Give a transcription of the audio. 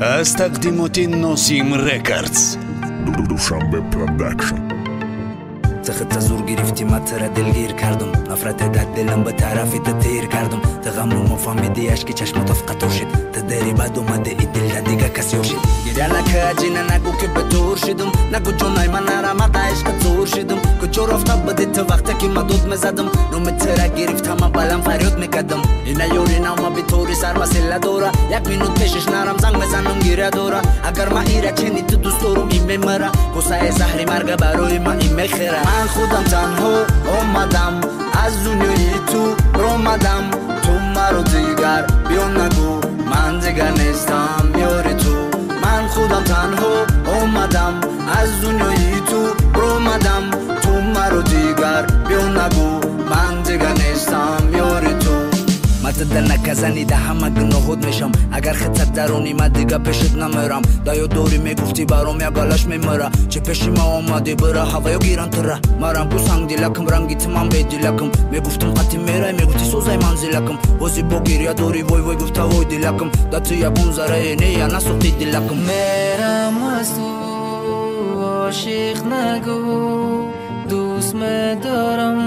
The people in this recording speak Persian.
از تقدیمات ناسیم رکردز دوشنبه پروداکشن. تخت زور گرفتی من ترا دلگیر کردم، نفرت در دلم به طرفی تیر کردم. تغم رو مفهمیدی اشکی چشمات فقط شد، تدری بعد اومده ای دل دیگه کسی شد. گیره نکه جینه نگو که به دور شدم، نگو جونای من نرمت عشق زور شدم. کجا رفتم بده تو وقتی که من دود میزدم، رو ترا گرفتم من بلم فریاد میکردم. اینا یوری نام بی توری سر مسئله داره، یک مینوت پیشش نرم زنگ بزنم گیره داره. اگر من ایره چنی تو دوست دارم این میمره، کوسه زهری مرگ برای من این میخیره. من خودم تنها اومدم از دنیای تو رومدم، تو مرا دیگر بیا نگو من دیگر نیستم یاری تو. من خودم تنها اومدم از دنیای تو رومدم، تو مرا دیگر بیا نگو من دیگر نیستم یاری تو. متدل نکزنی ده همه گناهود میشم، اگر خطت درونی من دیگه پیشت نمیرم. دایو دوری میگفتی برام یا گلش میمره، چه پیشی ما آمدی بره هوایو گیران تره. مرم بو سنگ دیلکم رنگیت من به دیلکم، میگفتم قطی میره میگفتی سوزای منزلکم. بازی با گیریا دوری وای وای گفته وای دیلکم، دت یا بونزره نیا نسوختی دیلکم. میرم از تو عاشق نگو دوست میدارم،